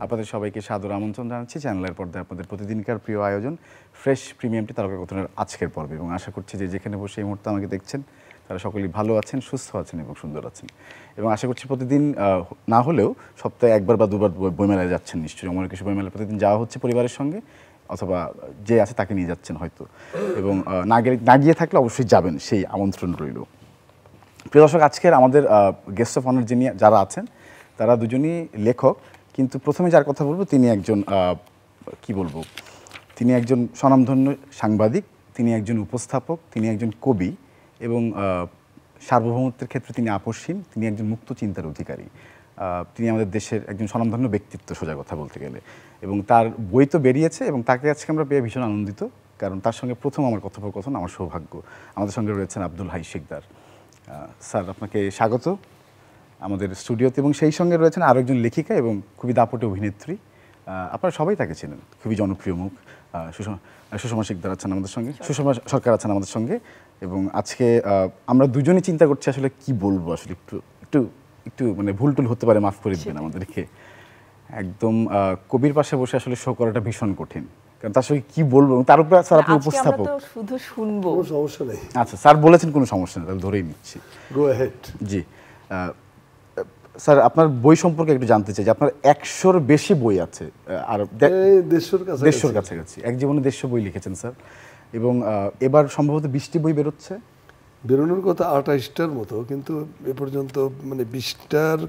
আপনাদের সবাইকে সাদর আমন্ত্রণ জানাচ্ছি চ্যানেলের পর্দায় আপনাদের প্রতিদিনকার প্রিয় আয়োজন ফ্রেশ প্রিমিয়ামটি তারকা কথনের আজকের পর্বে, এবং আশা করছি যে যেখানে বসে এই মুহূর্তে আমাকে দেখছেন তারা সকলেই ভালো আছেন, সুস্থ আছেন এবং সুন্দর আছেন। এবং আশা করছি প্রতিদিন না হলেও সপ্তাহে একবার বা দুবার বইমেলায় যাচ্ছেন নিশ্চয়ই। অমর কিছু বইমেলায় প্রতিদিন যাওয়া হচ্ছে পরিবারের সঙ্গে, অথবা যে আছে তাকে নিয়ে যাচ্ছেন হয়তো, এবং না গিয়ে থাকলে অবশ্যই যাবেন, সেই আমন্ত্রণ রইল। প্রিয় দর্শক, আজকের আমাদের গেস্ট অফ অনার যারা আছেন তারা দুজনই লেখক, কিন্তু প্রথমে যার কথা বলবো তিনি একজন তিনি একজন স্বনামধন্য সাংবাদিক, তিনি একজন উপস্থাপক, তিনি একজন কবি, এবং সার্বভৌমত্বের ক্ষেত্রে তিনি আপসহীন, তিনি একজন মুক্ত চিন্তার অধিকারী। তিনি আমাদের দেশের একজন স্বনামধন্য ব্যক্তিত্ব সোজা কথা বলতে গেলে, এবং তার বই তো বেরিয়েছে এবং তাকে আজকে আমরা পেয়ে ভীষণ আনন্দিত, কারণ তার সঙ্গে প্রথম আমার কথোপকথন, আমার সৌভাগ্য। আমাদের সঙ্গে রয়েছেন আব্দুল হাই শিকদার। স্যার, আপনাকে স্বাগত আমাদের স্টুডিওতে, এবং সেই সঙ্গে রয়েছেন আরও একজন লেখিকা এবং খুবই দাপটে অভিনেত্রী। আপনারা সবাই তাকে চেনেন, খুবই জনপ্রিয় মুখ। সুষমা শিকদার আছেন আমাদের সঙ্গে, সুষমা সরকার আছেন আমাদের সঙ্গে। এবং আজকে আমরা দুজনেই চিন্তা করছি আসলে কি বলবো, আসলে একটু একটু একটু মানে ভুল টুল হতে পারে, মাফ করে দেবেন আমাদেরকে। একদম কবির পাশে বসে আসলে শো করাটা ভীষণ কঠিন, কারণ তার সঙ্গে কি বলবো। তার উপরে স্যার আপনি উপস্থাপক, শুধু শুনবো, কোনো সমস্যা নেই। আচ্ছা, স্যার বলেছেন কোনো সমস্যা নেই, তাহলে ধরেই নিচ্ছি। Go ahead. জি স্যার, আপনার বই সম্পর্কে একটু জানতে চাই যে আপনার 100-র বেশি বই আছে, আর 150-র কাছাকাছি। এক জীবনে 150 বই লিখেছেন স্যার, এবং এবার সম্ভবত 20টি বই বেরোচ্ছে। বেরোনোর কথা 28টার মতো, কিন্তু এ পর্যন্ত মানে 20টার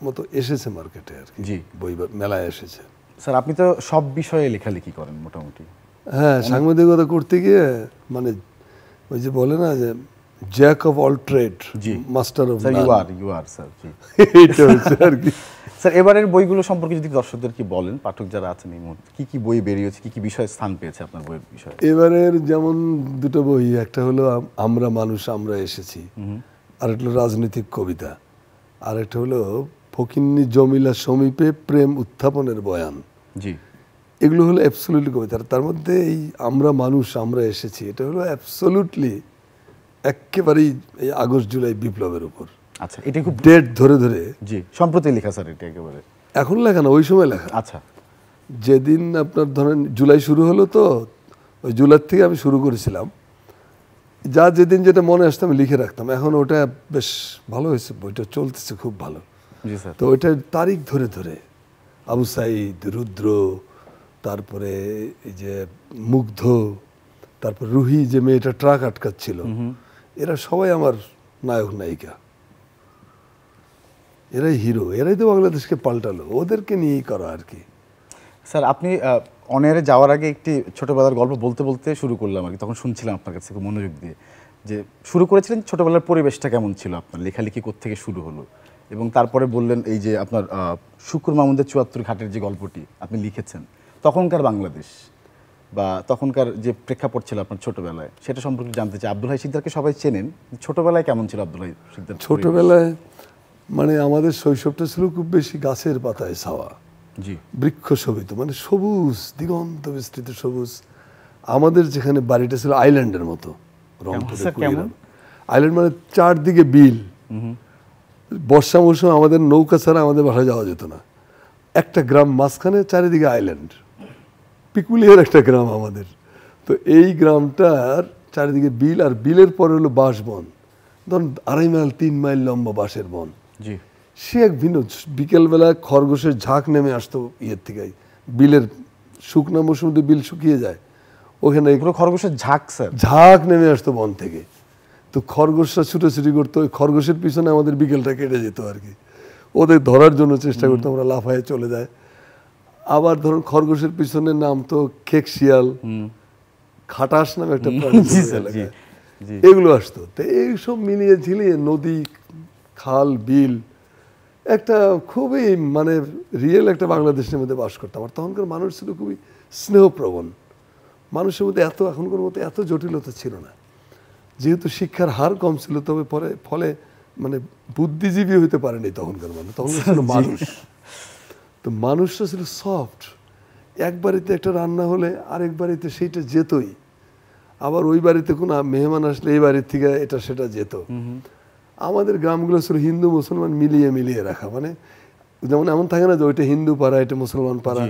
মতো এসেছে মার্কেটে আর কি। জি, বই মেলায় এসেছে। স্যার, আপনি তো সব বিষয়ে লেখালেখি করেন মোটামুটি। হ্যাঁ, সাংবাদিকতা করতে গিয়ে মানে ওই যে বলে না যে jack of all trade, master of none. You are sir. জি, এইটা হচ্ছে আর কি। স্যার, এবারের বইগুলো সম্পর্কে যদি দর্শকদের কি বলেন, পাঠক যারা আছেন এই মুহূর্তে, কি কি বই বেরিয়েছে, কি কি বিষয়ে স্থান পেয়েছে আপনার বইয়ের বিষয়ে? এবারের যেমন দুটো বই, একটা হলো আমরা মানুষ আমরা এসেছি, আর একটা হলো রাজনৈতিক কবিতা, আর একটা হলো ফকিন্নি জমিলা সমীপে প্রেম উত্থাপনের বয়ান। জি, এগুলো হলো অ্যাবসলিউটলি কবিতা। তার মধ্যে এই আমরা মানুষ আমরা এসেছি, এটা হলো অ্যাবসলিউটলি একেবারেই এই আগস্ট জুলাই বিপ্লবের উপর। আচ্ছা, এটা খুব ডেট ধরে ধরে। জি, সম্প্রতি লেখা স্যার, এটা একেবারে এখন লেখা না, ওই সময় লেখা। আচ্ছা, যেদিন আপনার ধরেন জুলাই শুরু হলো, তো ওই জুলাই থেকে আমি শুরু করেছিলাম, যা যেদিন যেটা মনে আসতো আমি লিখে রাখতাম। এখন ওটা বেশ ভালো হয়েছে, বইটা চলতেছে খুব ভালো। জি স্যার। তো ওইটার তারিখ ধরে ধরে আবু সাইদ, রুদ্র, তারপরে এই যে মুগ্ধ, তারপর রুহি যে মেয়েটা ট্রাক আটকাচ্ছিল, এরা সবাই আমার নায়ক নায়িকা, এরাই হিরো, এরাই তো বাংলাদেশকে পাল্টালো, ওদেরকে নিয়েই করা আর কি। স্যার, আপনি অনেয়ারে যাওয়ার আগে একটি ছোটবেলার গল্প বলতে বলতে শুরু করলাম আর কি, তখন শুনছিলাম আপনার কাছে খুব মনোযোগ দিয়ে, যে শুরু করেছিলেন ছোটবেলার পরিবেশটা কেমন ছিল, আপনার লেখালেখি কোত্থেকে শুরু হলো, এবং তারপরে বললেন এই যে আপনার শুকুর মাহমুদের 74 ঘাটের যে গল্পটি আপনি লিখেছেন, তখনকার বাংলাদেশ বা তখনকার যে প্রেক্ষাপট ছিল আপনার ছোটবেলায়, সেটা সম্পর্কে জানতে চাই। আব্দুল হাই শিকদারকে সবাই চেনেন, ছোটবেলায় কেমন ছিল আব্দুল হাই শিকদার? ছোটবেলায় মানে আমাদের শৈশবটা ছিল খুব বেশি গাছের পাতায় ছাওয়া, জি, বৃক্ষ শোভিত, মানে সবুজ, দিগন্ত বিস্তৃত সবুজ। আমাদের যেখানে বাড়িটা ছিল আইল্যান্ডের মতো, আইল্যান্ড মানে চারদিকে বিল। বর্ষা মৌসুমে আমাদের নৌকা ছাড়া আমাদের বাসায় যাওয়া যেত না। একটা গ্রাম মাঝখানে, চারিদিকে আইল্যান্ড, পিকুলিয়ার একটা গ্রাম আমাদের। তো এই গ্রামটার চারিদিকে বিল, আর বিলের পরে হলো বাঁশবন, ধরুন 2.5 মাইল 3 মাইল লম্বা বাঁশের বন। জি, সে এক ভিন্ন। বিকেলবেলা খরগোশের ঝাঁক নেমে আসতো ইয়ের থেকে, বিলের শুকনা মৌসুমে বিল শুকিয়ে যায়, ওখানে পুরো খরগোশের ঝাঁক স্যার, ঝাঁক নেমে আসতো বন থেকে। তো খরগোশরা ছুটোছুটি করতো, ওই খরগোশের পিছনে আমাদের বিকেলটা কেটে যেত আর কি। ওদের ধরার জন্য চেষ্টা করতো, আমরা লাফায়ে চলে যায়। আবার ধরুন খরগোশের পিছনে নাম তো খেক শিয়াল, খাটাস নামে একটা প্রাণী, এগুলো আসতো। তো এইসব মিলিয়ে ঝিলিয়ে নদী, খাল, বিল, একটা খুবই মানে রিয়েল একটা বাংলাদেশের মধ্যে বাস করতাম। আর তখনকার মানুষ ছিল খুবই স্নেহপ্রবণ, মানুষের মধ্যে এত এখনকার মতো এত জটিলতা ছিল না। যেহেতু শিক্ষার হার কম ছিল, তবে ফলে মানে বুদ্ধিজীবী হইতে পারেনি তখনকার মানুষ। তখনকার ছিল মানুষ, তো মানুষটা ছিল সফট। এক বাড়িতে একটা রান্না হলে আরেক বাড়িতে সেইটা যেতই, আবার ওই বাড়িতে কোনো মেহমান আসলে এই বাড়ির থেকে এটা সেটা যেত। আমাদের গ্রামগুলো ছিল হিন্দু মুসলমান মিলিয়ে মিলিয়ে রাখা, মানে যেমন এমন থাকে না যে ওইটা হিন্দু পাড়া এটা মুসলমান পাড়া,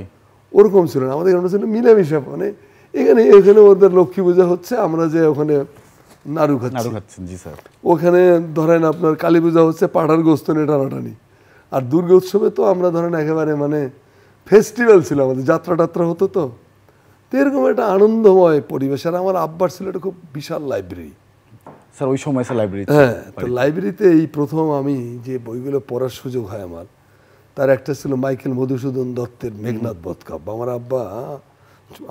ওরকম ছিল না। আমাদের এখানে ছিল মিলামিশা, মানে এখানে ওদের লক্ষ্মী পূজা হচ্ছে, আমরা যে ওখানে নাড়ু খাচ্ছি, জি স্যার। ওখানে ধরেন আপনার কালী পূজা হচ্ছে, পাড়ার গোস্ত নিয়ে টানাটানি। আর দুর্গা উৎসবে তো আমরা ধরেন একেবারে মানে ফেস্টিভ্যাল ছিল আমাদের, যাত্রা টাত্রা হতো। তো এরকম একটা আনন্দময় পরিবেশ। আর আমার আব্বার ছিল একটা খুব বিশাল লাইব্রেরি স্যার, ওই সময় স্যার লাইব্রেরি। হ্যাঁ, তো লাইব্রেরিতে এই প্রথম আমি যে বইগুলো পড়ার সুযোগ হয় আমার, তার একটা ছিল মাইকেল মধুসূদন দত্তের মেঘনাদ বধ কাব্য। আমার আব্বা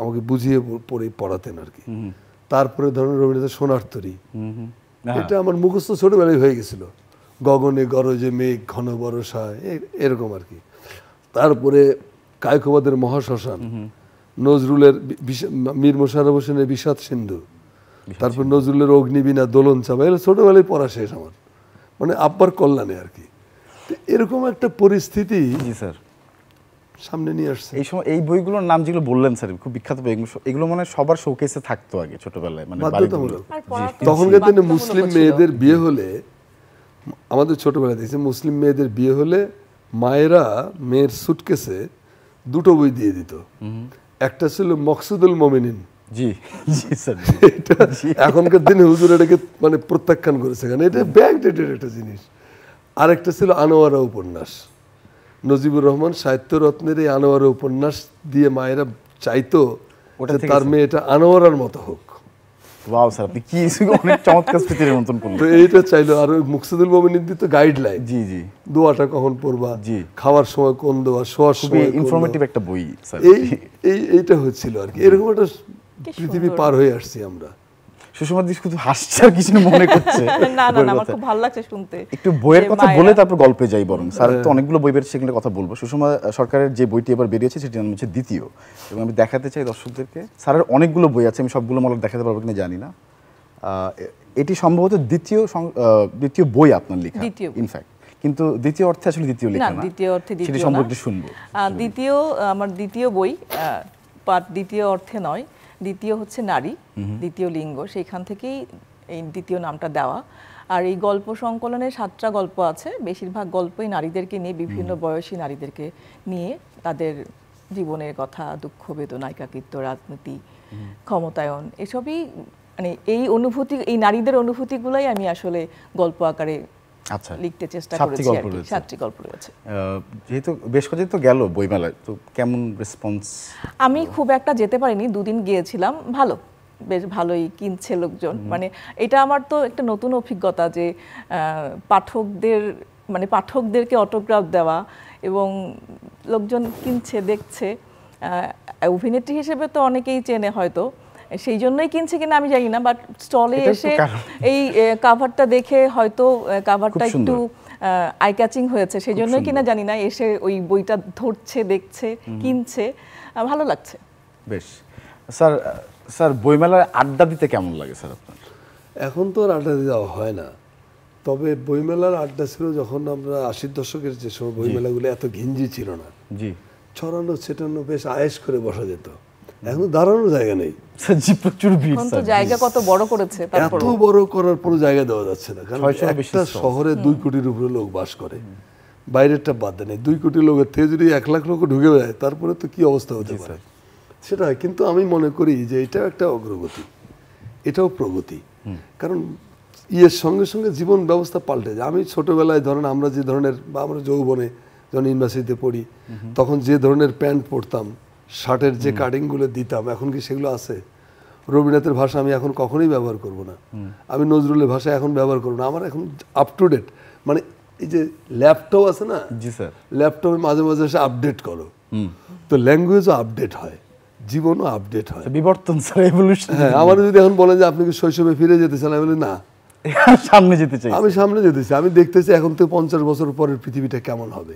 আমাকে বুঝিয়ে পড়াতেন আর কি। তারপরে ধরুন রবীন্দ্রনাথ সোনার তরী, এটা আমার মুখস্থ ছোটবেলায় হয়ে গেছিল। গগনে গরজে মেঘ ঘন বরষায়, এরকম আর কি। তারপরে কায়কোবাদের মহাশ্মশান, নজরুলের মীর মোশাররফ হোসেনের বিষাদ সিন্ধু, তারপর নজরুলের অগ্নিবীণা, দোলন চাপা, এগুলো ছোটবেলায় পড়া শেষ আমার, মানে আব্বার কল্যাণে আর কি। এরকম একটা পরিস্থিতি স্যার সামনে নিয়ে আসছে। এই সময় এই বইগুলোর নাম যেগুলো বললেন স্যার, খুব বিখ্যাত বই, এগুলো মানে সবার শোকেসে থাকতো আগে ছোটবেলায়, মানে বাধ্যতামূলক। তখনকার দিনে মুসলিম মেয়েদের বিয়ে হলে, আমাদের ছোটবেলায় দেখছি মুসলিম মেয়েদের বিয়ে হলে মায়েরা মেয়ের সুটকেসে দুটো বই দিয়ে দিত। একটা ছিল মকসুদুল মোমিনিন, জি জি স্যার, এটা এখনকার দিনে হুজুর এটাকে মানে প্রত্যাখ্যান করেছে, কারণ এটা ব্যাকডেটেড একটা জিনিস। আরেকটা ছিল আনোয়ারা উপন্যাস, নজিবুর রহমান সাহিত্য রত্নের এই আনোয়ারা উপন্যাস দিয়ে মায়েরা চাইতো তার মেয়েটা আনোয়ারার মতো হোক। ওয়াও স্যার, আপনি কি অনেক চমৎকার স্মৃতির মতন করলেন। তো এইটা চাইলো। আর মুকসুদুল মোমিনিন দিত গাইডলাইন, জি জি, দোয়াটা কখন পড়বা, জি, খাওয়ার সময় কোন দোয়া, শোয়ার সময়, ইনফরমেটিভ একটা বই স্যার। এইটা হচ্ছিল আর কি। এরকম একটা পৃথিবী পার হয়ে আসছি আমরা। সুষমা দি শুধু হাসছে আর কিছু মনে করছে না না না, আমার খুব ভালো লাগছে শুনতে। একটু বইয়ের কথা বলে তারপর গল্পে যাই বরং। স্যার তো অনেকগুলো বই বেরিয়েছে, সেগুলোর কথা বলবো। সুষমা সরকারের যে বইটি এবার বেরিয়েছে সেটির নাম হচ্ছে দ্বিতীয়, এবং আমি দেখাতে চাই দর্শকদেরকে। স্যারের অনেকগুলো বই আছে, আমি সবগুলো মনে দেখাতে পারবো কিনা জানি না। এটি সম্ভবত দ্বিতীয় বই আপনার লেখা ইনফ্যাক্ট, কিন্তু দ্বিতীয় অর্থে আসলে দ্বিতীয় লেখা না, দ্বিতীয় অর্থে সেটি সম্পর্কে শুনবো। আমার দ্বিতীয় বই পাঠ দ্বিতীয় অর্থে নয়, দ্বিতীয় হচ্ছে নারী, দ্বিতীয় লিঙ্গ, সেইখান থেকেই এই দ্বিতীয় নামটা দেওয়া। আর এই গল্প সংকলনে 7টা গল্প আছে, বেশিরভাগ গল্পই নারীদেরকে নিয়ে, বিভিন্ন বয়সী নারীদেরকে নিয়ে, তাদের জীবনের কথা, দুঃখ বেদনা, একাকিত্ব, রাজনীতি, ক্ষমতায়ন, এসবই মানে এই অনুভূতি, এই নারীদের অনুভূতিগুলাই আমি আসলে গল্প আকারে লিখতে চেষ্টা করেছি আর কি। 7টি গল্প রয়েছে। যেহেতু বেশ কয়েকদিন তো গেল বইমেলায়, তো কেমন রেসপন্স? আমি খুব একটা যেতে পারিনি, 2 দিন গিয়েছিলাম। ভালো, বেশ ভালোই কিনছে লোকজন। মানে এটা আমার তো একটা নতুন অভিজ্ঞতা যে পাঠকদেরকে অটোগ্রাফ দেওয়া এবং লোকজন কিনছে, দেখছে। অভিনেত্রী হিসেবে তো অনেকেই চেনে হয়তো, সেই জন্যই কিনছে কিনা আমি জানি না, বাট স্টলে এসে এই কাভারটা দেখে হয়তো কাভারটা একটু আই ক্যাচিং হয়েছে, সেই জন্যই কিনা জানি না, এসে ওই বইটা ধরছে, দেখছে, কিনছে, ভালো লাগছে। বেশ। স্যার বইমেলায় আড্ডা দিতে কেমন লাগে স্যার আপনার? এখন তো আর আড্ডা দেওয়া হয় না, তবে বইমেলার আড্ডা ছিল যখন আমরা 80-র দশকের যে সময় বইমেলাগুলো এত ঘিঞ্জি ছিল না, জি, ছড়ানো ছেটানো বেশ আয়েশ করে বসা যেত। এখন দাঁড়ানোর জায়গা নেই, প্রচুর ভিড়। এখন তো জায়গা কত বড় করেছে, এত বড় করার পর জায়গা দেওয়া যাচ্ছে না, কারণ একটা শহরে 2 কোটির উপরে লোক বাস করে, বাইরেরটা বাদ দেয়। 2 কোটি লোকের থেকে যদি 1 লাখ লোক ঢুকে যায়, তারপরে তো কি অবস্থা হতে পারে সেটা। কিন্তু আমি মনে করি যে এটাও একটা অগ্রগতি, এটাও প্রগতি, কারণ সঙ্গে সঙ্গে জীবন ব্যবস্থা পাল্টে যায়। আমি ছোটবেলায় ধরেন আমরা যে ধরনের, বা আমরা যৌবনে যখন ইউনিভার্সিটিতে পড়ি, তখন যে ধরনের প্যান্ট পরতাম, শার্টের যে কাটিংগুলো দিতাম, এখন কি সেগুলো আছে? রবীন্দ্রনাথের ভাষা আমি এখন কখনোই ব্যবহার করব না, আমি নজরুলের ভাষা এখন ব্যবহার করব না। আমার এখন আপ টু ডেট, মানে এই যে ল্যাপটপ আছে না, জি স্যার, ল্যাপটপে মাঝে মাঝে এসে আপডেট করো, তো ল্যাঙ্গুয়েজও আপডেট হয়, জীবনও আপডেট হয়, বিবর্তন স্যার, এভলিউশন। হ্যাঁ, আমার যদি এখন বলেন যে আপনি কি শৈশবে ফিরে যেতে চান, আমি বলি না, সামনে যেতে চাই, আমি সামনে যেতে চাই, আমি দেখতে চাই এখন তো 50 বছর পরের পৃথিবীটা কেমন হবে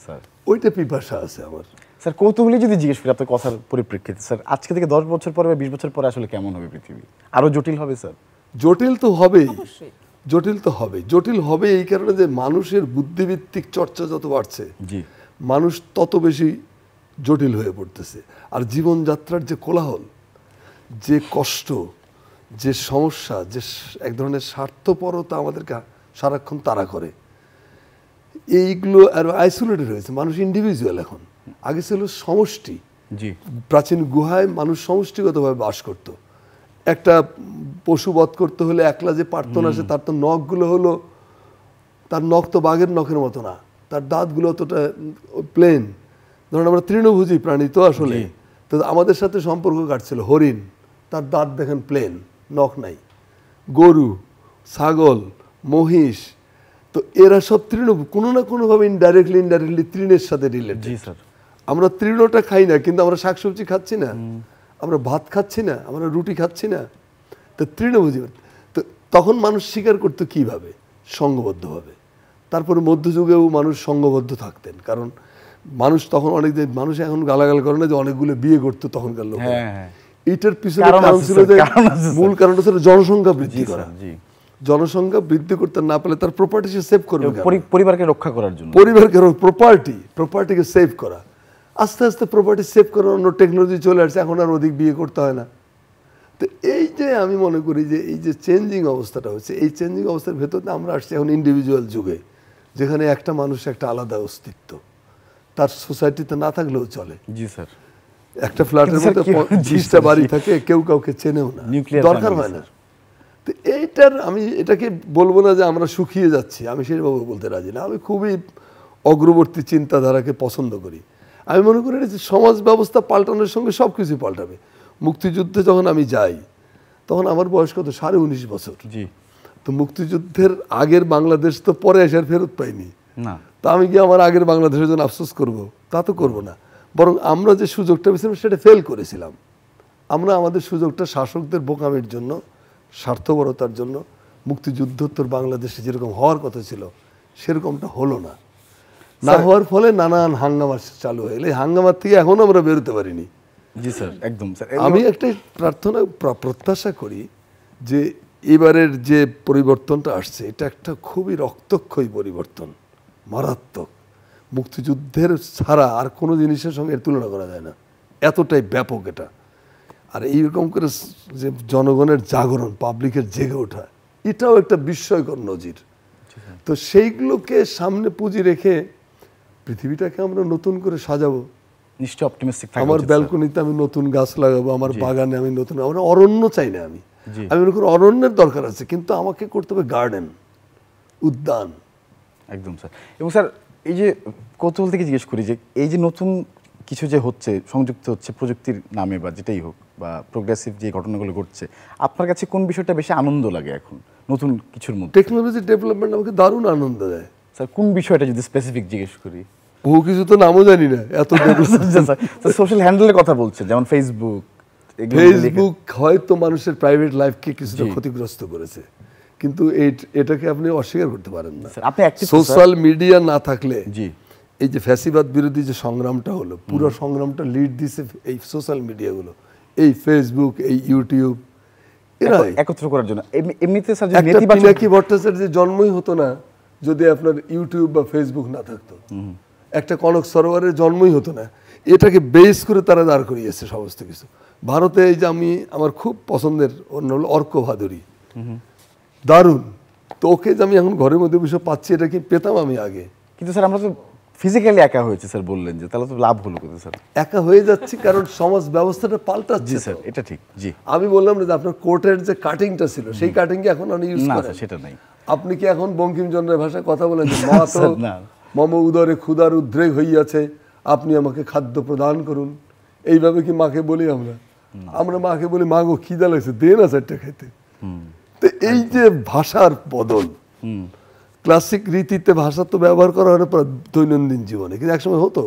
স্যার, ওইটা পিপাসা আছে আমার। স্যার কৌতূহলী যদি জিজ্ঞেস করি আপনার কথার পরিপ্রেক্ষিতে, স্যার আজকে থেকে 10 বছর পরে বা 20 বছর পরে আসলে কেমন হবে পৃথিবী? আরো জটিল হবে স্যার? জটিল তো হবেই, জটিল তো হবে, জটিল হবে এই কারণে যে মানুষের বুদ্ধিভিত্তিক চর্চা যত বাড়ছে, জি, মানুষ তত বেশি জটিল হয়ে পড়তেছে। আর জীবনযাত্রার যে কোলাহল, যে কষ্ট, যে সমস্যা, যে এক ধরনের স্বার্থপরতা আমাদেরকে সারাক্ষণ তাড়া করে, এইগুলো আর আইসোলেটেড হয়েছে, মানুষ ইন্ডিভিজুয়াল এখন, আগে ছিল সমষ্টি। জি, প্রাচীন গুহায় মানুষ সমষ্টিগতভাবে বাস করত। একটা পশু বধ করতে হলে একলা যে পারত না, সে তার তো নখগুলো হলো, তার নখ তো বাঘের নখের মতো না, তার দাঁতগুলো অতটা প্লেন। ধরুন আমরা তৃণভোজী প্রাণী তো আসলে, তো আমাদের সাথে সম্পর্ক কাটছিল হরিণ, তার দাঁত দেখেন প্লেন, নখ নাই। গরু, ছাগল, মহিষ, তো এরা সব তৃণ কোনো না কোনোভাবে ইনডাইরেক্টলি তৃণের সাথে রিলেটেড। জি স্যার। আমরা তৃণটা খাই না, কিন্তু আমরা শাকসবজি খাচ্ছি না, আমরা ভাত খাচ্ছি না, আমরা রুটি খাচ্ছি না, তো তৃণভোজী। তো তখন মানুষ শিকার করতো কিভাবে? সংঘবদ্ধভাবে। তারপরে মধ্যযুগেও মানুষ সংঘবদ্ধ থাকতেন, কারণ মানুষ তখন অনেক, মানুষ এখন গালাগাল করে না যে অনেকগুলো বিয়ে করতো তখনকার লোক। এইটার পিছনে কারণ ছিল যে, মূল কারণটা ছিল জনসংখ্যা বৃদ্ধি করা। জনসংখ্যা বৃদ্ধি করতে না পারলে তার প্রপার্টি সে সেভ করবে, পরিবারকে রক্ষা করার জন্য, পরিবারকে প্রপার্টিকে সেভ করা। আস্তে আস্তে প্রপার্টি সেভ করার অন্য টেকনোলজি চলে আসছে, এখন আর অধিক বিয়ে করতে হয় না। তো এই যে আমি মনে করি যে এই যে চেঞ্জিং অবস্থাটা হচ্ছে, এই চেঞ্জিং অবস্থার ভেতরে আমরা আসছি এখন ইন্ডিভিজুয়াল যুগে, যেখানে একটা মানুষ একটা আলাদা অস্তিত্ব, তার সোসাইটিতে না থাকলেও চলে। জি স্যার। একটা ফ্ল্যাটের মধ্যে 20টা বাড়ি থাকে, কেউ কাউকে চেনেও না, দরকার হয় না। তো এইটার আমি এটাকে বলবো না যে আমরা শুকিয়ে যাচ্ছি, আমি সেইভাবে বলতে রাজি না। আমি খুবই অগ্রবর্তী চিন্তাধারাকে পছন্দ করি। আমি মনে করি যে সমাজ ব্যবস্থা পাল্টানোর সঙ্গে সব কিছু পাল্টাবে। মুক্তিযুদ্ধে যখন আমি যাই, তখন আমার বয়স কত, 19.5 বছর। জি। তো মুক্তিযুদ্ধের আগের বাংলাদেশ তো পরে এসে আর ফেরত পাইনি না। তো আমি কি আমার আগের বাংলাদেশের জন্য আফসোস করব? তা তো করব না, বরং আমরা যে সুযোগটা পেয়েছিলাম সেটা ফেল করেছিলাম। আমরা আমাদের সুযোগটা শাসকদের বোকামির জন্য, স্বার্থপরতার জন্য, মুক্তিযুদ্ধোত্তর বাংলাদেশে যেরকম হওয়ার কথা ছিল সেরকমটা হলো না। না হওয়ার ফলে নানান হাঙ্গামা চালু হয়ে গেল। এই হাঙ্গামার থেকে এখনো আমরা বেরোতে পারিনি। জি স্যার, একদম স্যার। আমি একটা প্রত্যাশা করি যে এবারের যে পরিবর্তনটা আসছে, এটা একটা খুবই রক্তক্ষয়ী পরিবর্তন, মারাত্মক। মুক্তিযুদ্ধের ছাড়া আর কোনো জিনিসের সঙ্গে এর তুলনা করা যায় না, এতটাই ব্যাপক এটা। আর এইরকম করে যে জনগণের জাগরণ, পাবলিকের জেগে ওঠা, এটাও একটা বিস্ময়কর নজির। তো সেইগুলোকে সামনে পুঁজি রেখে পৃথিবীটাকে আমরা নতুন করে সাজাবো। নিশ্চয়ই অপটিমিস্টিক থাকবো। আমার ব্যালকনিতে আমি নতুন গাছ লাগাবো, আমার বাগানে আমি নতুন, আমরা অরণ্য চাই না। আমি মনে করি অরণ্যের দরকার আছে, কিন্তু আমাকে করতে হবে গার্ডেন, উদ্যান। একদম স্যার। এবং স্যার এই যে কৌতূহল থেকে জিজ্ঞেস করি যে এই যে নতুন কিছু যে হচ্ছে, সংযুক্ত হচ্ছে প্রযুক্তির নামে বা যেটাই হোক, বা প্রোগ্রেসিভ যে ঘটনাগুলো ঘটছে, আপনার কাছে কোন বিষয়টা বেশি আনন্দ লাগে এখন নতুন কিছুর মধ্যে? টেকনোলজি ডেভেলপমেন্ট আমাকে দারুণ আনন্দ দেয়। স্যার কোন বিষয়টা যদি স্পেসিফিক জিজ্ঞেস করি? বহু কিছু তো নামও জানি না, এত সোশ্যাল হ্যান্ডেলের কথা বলছেন, যেমন ফেসবুক হয়তো মানুষের প্রাইভেট লাইফকে কিছুটা ক্ষতিগ্রস্ত করেছে, কিন্তু এটাকে আপনি অস্বীকার করতে পারেন না। সোশ্যাল মিডিয়া না থাকলে, এই যে ফ্যাসিবাদ বিরোধী যে সংগ্রামটা হলো, পুরো সংগ্রামটা লিড দিছে এই সোশ্যাল মিডিয়াগুলো, এই ফেসবুক, এই ইউটিউব, এরা একত্র করার জন্য। এমনিতে স্যার পিনাকি ভট্টাচার্যের জন্মই হতো না যদি আপনার ইউটিউব বা ফেসবুক না থাকতো। একটা কনক সরোবরের জন্মই হতো না। এটাকে বেস করে তারা দাঁড় করিয়েছে সমস্ত কিছু। ভারতে এই যে আমার খুব পছন্দের অন্য হলো অর্ক ভাদুরী, দারুণ। তো ওকে যে আমি এখন ঘরের মধ্যে বসে পাচ্ছি, এটা কি পেতাম আমি আগে? কিন্তু স্যার আমরা তো ফিজিক্যালি একা হয়েছে স্যার বললেন, যে তাহলে তো লাভ হলো কোথায় স্যার? একা হয়ে যাচ্ছি কারণ সমাজ ব্যবস্থাটা পাল্টাচ্ছে। স্যার এটা ঠিক। জি, আমি বললাম না যে আপনার কোর্টের যে কাটিংটা ছিল, সেই কাটিং কি এখন আমি ইউজ করি? সেটা নাই। আপনি কি এখন বঙ্কিমচন্দ্রের ভাষায় কথা বলেন যে মম উদরে ক্ষুধার উদ্রেক হইয়াছে, আপনি আমাকে খাদ্য প্রদান করুন? এইভাবে কি মাকে বলি আমরা? আমরা মাকে বলি, মা গো খিদা লাগছে, দে না চারটা খেতে। তো এই যে ভাষার বদল, ক্লাসিক রীতিতে ভাষা তো ব্যবহার করা হয় না দৈনন্দিন জীবনে, কিন্তু একসময় হতো।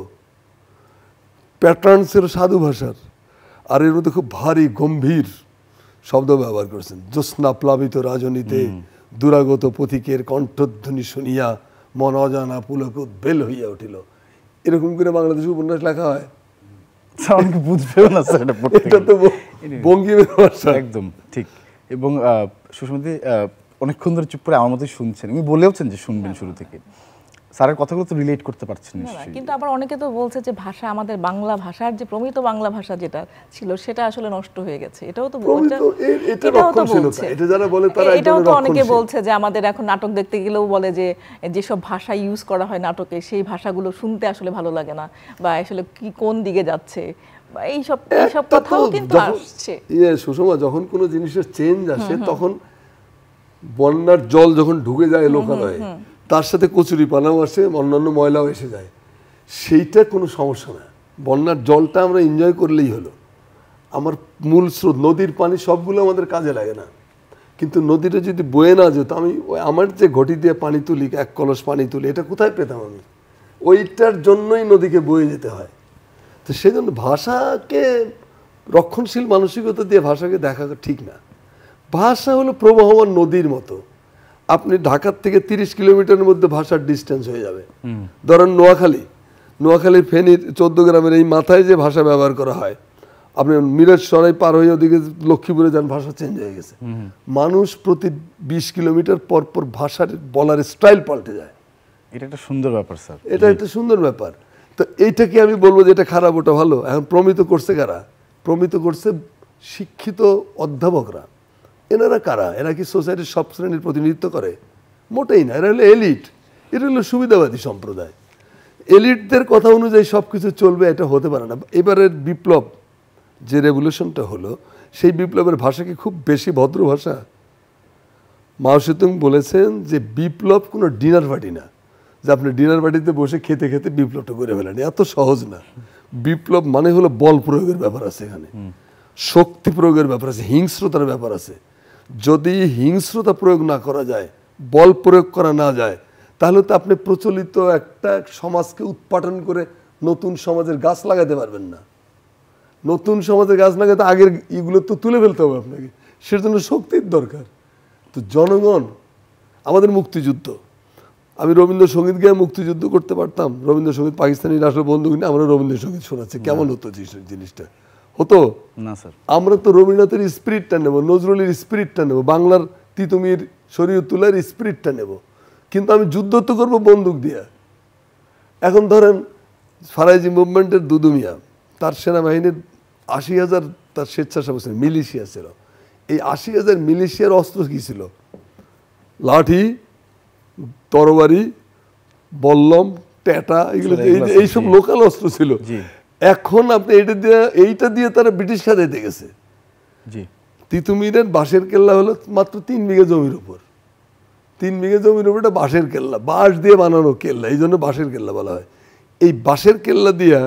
প্যাটার্ন ছিল সাধু ভাষার, আর এর মধ্যে খুব ভারী গম্ভীর শব্দ ব্যবহার করেছেন। জ্যোৎস্না প্লাবিত রাজনীতে দুরাগত পথিকের কণ্ঠধ্বনি শুনিয়া মন অজানা পুলক উদ্বেল হইয়া উঠিল। এরকম করে বাংলাদেশে উপন্যাস লেখা হয়, বুঝবেও না স্যার, এটা তো বঙ্কিমের ভাষা। একদম ঠিক। এবং সুস্মিতা অনেকক্ষণ ধরে চুপ করে আমার মতোই শুনছেন, উনি বলেওছেন যে শুনবেন শুরু থেকে। স্যারের কথাগুলো তো রিলেট করতে পারছেন না, না, নিশ্চয়ই। কিন্তু আবার অনেকে তো বলছে যে ভাষা, আমাদের বাংলা ভাষার যে প্রমিত বাংলা ভাষা যেটা ছিল সেটা আসলে নষ্ট হয়ে গেছে, এটাও তো প্রমিত, এটা এটাও তো রক্ষণশীলতা। বলছে। এটা যারা বলে তারা এক এটাও ধরনের তো অনেকে রক্ষণশীল। বলছে যে আমাদের এখন নাটক দেখতে গেলেও বলে যে যেসব ভাষা ইউজ করা হয় নাটকে সেই ভাষাগুলো শুনতে আসলে ভালো লাগে না, বা আসলে কি কোন দিকে যাচ্ছে, বা এইসব একটা কথাও তো কিন্তু যখন- আসছে। সুষমা, যখন কোনো জিনিসের চেঞ্জ আসে তখন বন্যার জল যখন ঢুকে যায় লোকালয়ে, তার সাথে কচুরি পানাও আসে, অন্যান্য ময়লাও এসে যায়, সেইটা কোনো সমস্যা না। বন্যার জলটা আমরা এনজয় করলেই হলো। আমার মূল স্রোত নদীর পানি সবগুলো আমাদের কাজে লাগে না, কিন্তু নদীটা যদি বয়ে না যেত, আমি আমার যে ঘটি দিয়ে পানি তুলি, এক কলস পানি তুলি, এটা কোথায় পেতাম আমি? ওইটার জন্যই নদীকে বয়ে যেতে হয়। তো সেই জন্য ভাষাকে রক্ষণশীল মানসিকতা দিয়ে ভাষাকে দেখা ঠিক না। ভাষা হলো প্রবাহমান নদীর মতো। আপনি ঢাকার থেকে 30 কিলোমিটারের মধ্যে ভাষার ডিস্টেন্স হয়ে যাবে। ধরেন নোয়াখালীর ফেনীর 14 গ্রামের এই মাথায় যে ভাষা ব্যবহার করা হয়, আপনি মিরাজ সরাই পার হয়ে ওদিকে লক্ষ্মীপুরে যান, ভাষা চেঞ্জ হয়ে গেছে। মানুষ প্রতি 20 কিলোমিটার পর পর ভাষার বলার স্টাইল পাল্টে যায়। এটা একটা সুন্দর ব্যাপার স্যার। এটা একটা সুন্দর ব্যাপার। তো এইটাকে আমি বলবো যে এটা খারাপ ওটা ভালো। এখন প্রমিত করছে কারা? প্রমিত করছে শিক্ষিত অধ্যাপকরা। এনারা কারা? এরা কি সোসাইটির সব শ্রেণীর প্রতিনিধিত্ব করে? মোটেই না। এরা হলো এলিট। এটা হলো সুবিধাবাদী সম্প্রদায়। এলিটদের কথা অনুযায়ী সব কিছু চলবে, এটা হতে পারে না। এবারের বিপ্লব যে রেভলিউশনটা হলো, সেই বিপ্লবের ভাষা কি খুব বেশি ভদ্র ভাষা? মাও সেতুং বলেছেন যে বিপ্লব কোনো ডিনার পার্টি না, যে আপনি ডিনার পার্টিতে বসে খেতে খেতে বিপ্লবটা করে ফেলেন। এত সহজ না। বিপ্লব মানে হলো বল প্রয়োগের ব্যাপার আছে, এখানে শক্তি প্রয়োগের ব্যাপার আছে, হিংস্রতার ব্যাপার আছে। যদি হিংস্রতা প্রয়োগ না করা যায়, বল প্রয়োগ করা না যায়, তাহলে তো আপনি প্রচলিত একটা সমাজকে উৎপাটন করে নতুন সমাজের গাছ লাগাতে পারবেন না। নতুন সমাজের গাছ লাগাতে আগের এগুলো তো তুলে ফেলতে হবে আপনাকে, সের জন্য শক্তির দরকার। তো জনগণ, আমাদের মুক্তিযুদ্ধ, আমি রবীন্দ্রসঙ্গীত গিয়ে মুক্তিযুদ্ধ করতে পারতাম। রবীন্দ্রসঙ্গীত পাকিস্তানি রাষ্ট্র বন্ধু কিনে আমরা রবীন্দ্রসঙ্গীত শোনাচ্ছি, কেমন হতো জিনিসটা? হতো না স্যার। আমরা তো রবীন্দ্রনাথের স্পিরিটটা নেব, নজরুলের স্পিরিটটা নেব, বাংলার তিতুমির শরীয়তুল্লাহর স্পিরিটটা নেব, কিন্তু আমি যুদ্ধ তো করবো বন্দুক দিয়ে। এখন ধরেন ফারাইজি মুভমেন্টের দুদু মিয়া, তার সেনাবাহিনীর 80,000 তার স্বেচ্ছাসেবক মিলিশিয়া ছিল। এই 80,000 মিলিশিয়ার অস্ত্র কি ছিল? লাঠি, তরবারি, বল্লম, ট্যাটা, এগুলো এইসব লোকাল অস্ত্র ছিল। এখন আপনি এইটা দিয়ে তারা ব্রিটিশ খাজাইতে গেছে। তিতুমিরের বাঁশের কেল্লা হলো মাত্র 3 বিঘা জমির উপর। 3 বিঘা জমির উপর একটা বাঁশের কেল্লা, বাঁশ দিয়ে বানানো কেল্লা, এই জন্য বাঁশের কেল্লা বলা হয়। এই বাঁশের কেল্লা দিয়া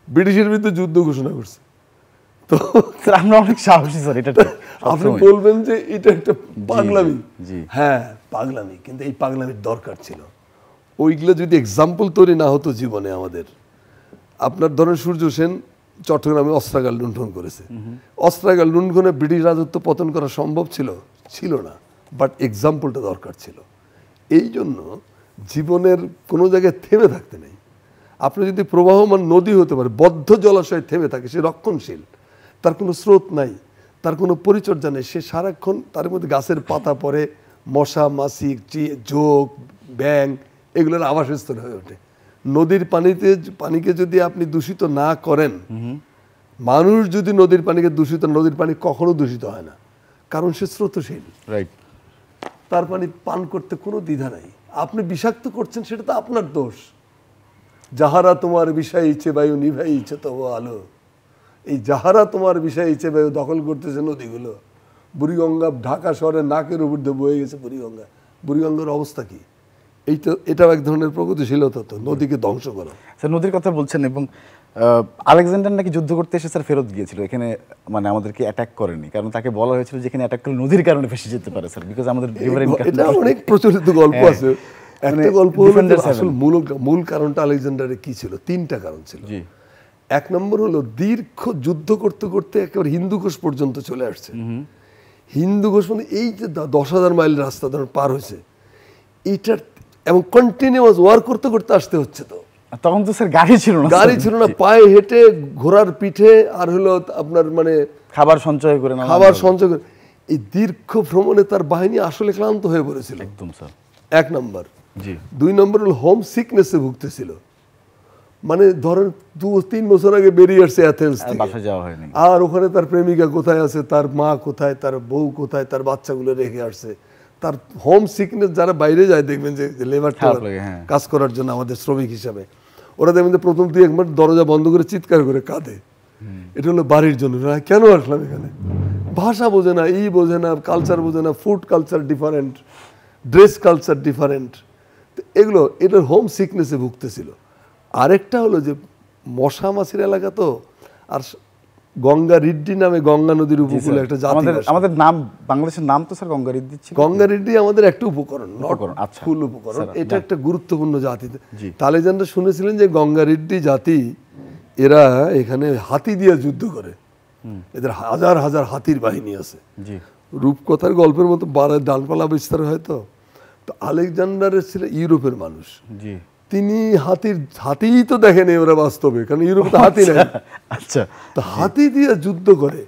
ব্রিটিশের বিরুদ্ধে যুদ্ধ ঘোষণা করছে। তো আমরা অনেক সাহসী স্যার। এটা আপনি বলবেন যে এটা একটা পাগলামি। হ্যাঁ, পাগলামি, কিন্তু এই পাগলামির দরকার ছিল। ওইগুলো যদি এক্সাম্পল তৈরি না হতো জীবনে আমাদের, আপনার ধরেন সূর্য সেন চট্টগ্রামে অস্ত্রাগার লুণ্ঠন করেছে। অস্ত্রাগার লুণ্ঠনে ব্রিটিশ রাজত্ব পতন করা সম্ভব ছিল না, বাট এক্সাম্পলটা দরকার ছিল। এই জন্য জীবনের কোনো জায়গায় থেমে থাকতে নেই। আপনি যদি প্রবাহমান নদী হতে পারে, বদ্ধ জলাশয়ে থেমে থাকে, সে রক্ষণশীল, তার কোনো স্রোত নাই, তার কোনো পরিচর্যা নেই, সে সারাক্ষণ তার মধ্যে গাছের পাতা পড়ে, মশা মাছি ঝোঁক ব্যাং এগুলোর আবাসস্থল হয়ে ওঠে। নদীর পানিকে যদি আপনি দূষিত না করেন, মানুষ যদি নদীর পানিকে দূষিত, নদীর পানি কখনো দূষিত হয় না, কারণ সে স্রোতশীল। রাইট। তার পানি পান করতে কোনো দ্বিধা নাই। আপনি বিষাক্ত করছেন, সেটা তো আপনার দোষ। যাহারা তোমার বিষাইছে বায়ু নিভাইছে তবু আলো, এই যাহারা তোমার বিষাইছে বায়ু দখল করতেছে নদীগুলো। বুড়িগঙ্গা ঢাকা শহরের নাকের উপর দিয়ে বয়ে গেছে বুড়িগঙ্গা। বুড়িগঙ্গার অবস্থা কি? এটাও এক ধরনের প্রগতিশীলতা, তো নদীকে ধ্বংস করা। স্যার নদীর কথা বলছেন, এবং আলেকজান্ডার নাকি যুদ্ধ করতে এসে স্যার ফেরত গিয়েছিল, এখানে মানে আমাদেরকে অ্যাটাক করেনি, কারণ তাকে বলা হয়েছিল যে এখানে অ্যাটাক করলে নদীর কারণে ফেসে যেতে পারে স্যার, বিকজ আমাদের এটা অনেক প্রচলিত গল্প আছে। একটা গল্প হলো আসলে মূল কারণটা আলেকজান্ডারের কি ছিল? 3টা কারণ ছিল। 1 নম্বর হলো দীর্ঘ যুদ্ধ করতে করতে একেবারে হিন্দুকুশ পর্যন্ত চলে আসছে। হিন্দুকুশ মানে এই যে 10,000 মাইল রাস্তা ধরুন পার হয়েছে, এইটার এবং কন্টিনিউয়াস ওয়ার করতে করতে আসতে হচ্ছে। তো তখন তো স্যার গাড়ি ছিল না, পায়ে হেঁটে, ঘোড়ার পিঠে, আর হলো আপনার মানে খাবার সঞ্চয় করে এই দীর্ঘ ভ্রমণে তার বাহিনী আসলে ক্লান্ত হয়ে পড়েছিল। একদম স্যার। 1 নম্বর। জি 2 নম্বর হলো হোম সিকনেসে ভুগতেছিল, মানে ধরেন 2-3 বছর আগে বেরিয়ে আসছে অ্যাথেন্স থেকে, বাসা যাওয়া হয়নি, আর ওখানে তার প্রেমিকা কোথায় আছে, তার মা কোথায়, তার বউ কোথায়, তার বাচ্চাগুলো রেখে আসছে। তার হোম সিকনেস, যারা বাইরে যায় দেখবেন যে লেবার কাজ করার জন্য আমাদের শ্রমিক হিসাবে, ওরা দেখবেন যে প্রথম 2-1 মাস দরজা বন্ধ করে চিৎকার করে কাঁদে, এটা হলো বাড়ির জন্য, কেন আসলাম এখানে, ভাষা বোঝে না, বোঝে না, কালচার বোঝে না, food culture different, dress culture different, এগুলো এটার হোম সিকনেসে ভুগতেছিল। আরেকটা হলো যে মশা মাছির এলাকা তো, আর গঙ্গা রিড্ডি নামে গঙ্গা নদীর উপকূলে একটা জাতি, আমাদের নাম বাংলাদেশের নাম তো স্যার গঙ্গা রিড্ডি ছিল। গঙ্গা রিড্ডি আমাদের একটা উপকরণ, ফুল উপকরণ, এটা একটা গুরুত্বপূর্ণ জাতি। তালেজানরা শুনেছিলেন যে গঙ্গা রিড্ডি জাতি, এরা এখানে হাতি দিয়ে যুদ্ধ করে, এদের হাজার হাজার হাতির বাহিনী আছে। রূপকথার গল্পের মতো ডালপালা বিস্তার হয়তো। তো আলেকজান্ডারের ছিল ইউরোপের মানুষ, তিনি হাতিই তো দেখেনি ওরা বাস্তবে, কারণ ইউরোপে তো হাতি নেই। আচ্ছা, তো হাতি দিয়ে যুদ্ধ করে,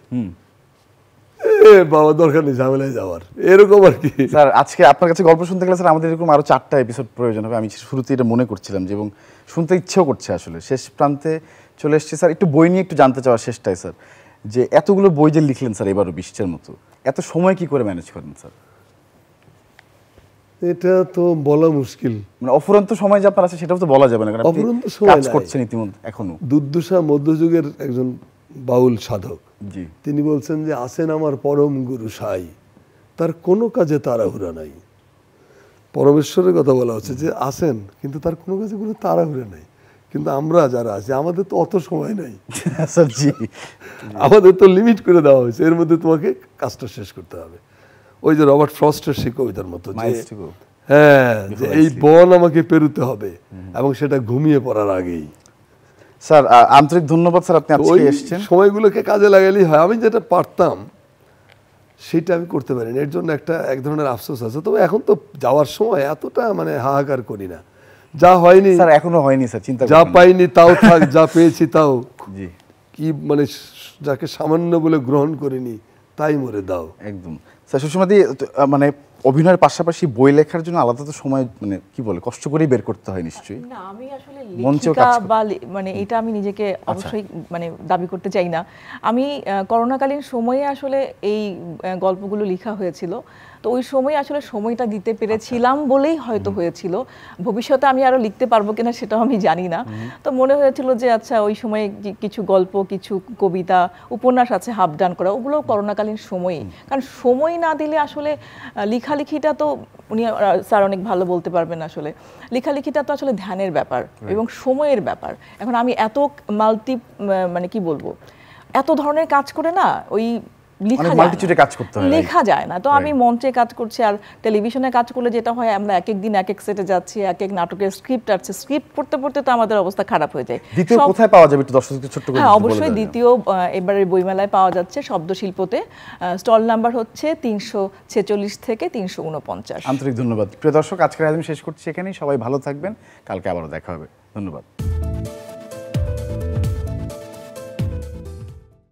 বাবা দরকার নেই ঝামেলায় যাওয়ার, এরকম আর কি। স্যার আজকে আপনার কাছে গল্প শুনতে গেলে স্যার আমাদের এরকম আরো 4টা এপিসোড প্রয়োজন হবে, আমি শুরুতে এটা মনে করছিলাম যে, এবং শুনতে ইচ্ছেও করছে আসলে। শেষ প্রান্তে চলে এসেছে স্যার, একটু বই নিয়ে একটু জানতে চাওয়ার শেষটায় স্যার, যে এতগুলো বই যে লিখলেন স্যার এবারও 20টার মতো, এত সময় কি করে ম্যানেজ করেন স্যার? এটা তো বলা মুশকিল, মানে অফুরন্ত সময় যে আপনার আছে সেটাও তো বলা যাবে না, কারণ আপনি কাজ করছেন ইতিমধ্যে এখনো। দুর্দশা মধ্যযুগের একজন বাউল সাধক, তিনি বলছেন যে আছেন আমার পরম গুরু সাই, তার কোনো কাজে তাড়াহুড়া নাই। পরমেশ্বরের কথা বলা হচ্ছে যে আছেন, কিন্তু তার কোনো কাজে কোনো তাড়াহুড়া নাই। কিন্তু আমরা যারা আছি, আমাদের তো অত সময় নাই, আমাদের তো লিমিট করে দেওয়া হয়েছে, এর মধ্যে তোমাকে কাজটা শেষ করতে হবে। ওই যে রবার্ট ফ্রস্টের সেই কবিতার মতো, হ্যাঁ, যে এই বন আমাকে পেরোতে হবে, এবং সেটা ঘুমিয়ে পড়ার আগেই। স্যার আন্তরিক ধন্যবাদ স্যার, আপনি আজকে এসেছেন। সময়গুলোকে কাজে লাগালেই হয়। আমি যেটা পারতাম সেটা আমি করতে পারিনি, এর জন্য এক ধরনের আফসোস আছে। তবে এখন তো যাওয়ার সময় এতটা মানে হাহাকার করি না, যা হয়নি স্যার এখনো হয়নি স্যার, চিন্তা যা পাইনি তাও থাক, যা পেয়েছি তাও কি, মানে যাকে সামান্য বলে গ্রহণ করিনি তাই মরে দাও। একদম স্যার। সুষমাদি, মানে অভিনয়ের পাশাপাশি বই লেখার জন্য আলাদা তো সময়, মানে কি বলে, কষ্ট করেই বের করতে হয় নিশ্চয়ই। না, আমি আসলে লেখিকা বা মানে এটা আমি নিজেকে অবশ্যই মানে দাবি করতে চাই না। আমি করোনাকালীন সময়ে আসলে এই গল্পগুলো লেখা হয়েছিল, তো ওই সময় আসলে সময়টা দিতে পেরেছিলাম বলেই হয়তো হয়েছিল। ভবিষ্যতে আমি আরো লিখতে পারবো কিনা সেটাও আমি জানি না। তো মনে হয়েছিল যে আচ্ছা, ওই সময়ে কিছু গল্প, কিছু কবিতা, উপন্যাস আছে হাফ ডান করা, ওগুলো করোনাকালীন সময়েই, কারণ সময় না দিলে আসলে লেখালেখিটা তো, উনি স্যার অনেক ভালো বলতে পারবেন, আসলে লেখালেখিটা তো আসলে ধ্যানের ব্যাপার এবং সময়ের ব্যাপার। এখন আমি এত মানে কি বলবো, এত ধরনের কাজ করে না, ওই লেখা যায় না। তো আমি মঞ্চে কাজ করছি, আর টেলিভিশনে কাজ করলে যেটা হয়, আমরা এক এক দিন এক এক সেটে যাচ্ছি, এক এক নাটকের স্ক্রিপ্ট আছে, স্ক্রিপ্ট পড়তে পড়তে তো আমাদের অবস্থা খারাপ হয়ে যায়। কোথায় পাওয়া যাবে একটু দর্শকদের ছোট্ট করে? হ্যাঁ, অবশ্যই দ্বিতীয় এবারে বইমেলায় পাওয়া যাচ্ছে, শব্দশিল্পতে। স্টল নাম্বার হচ্ছে 346 থেকে 349। আন্তরিক ধন্যবাদ। প্রিয় দর্শক, আজকের আয়োজন শেষ করছি এখানেই। সবাই ভালো থাকবেন, কালকে আবারও দেখা হবে। ধন্যবাদ।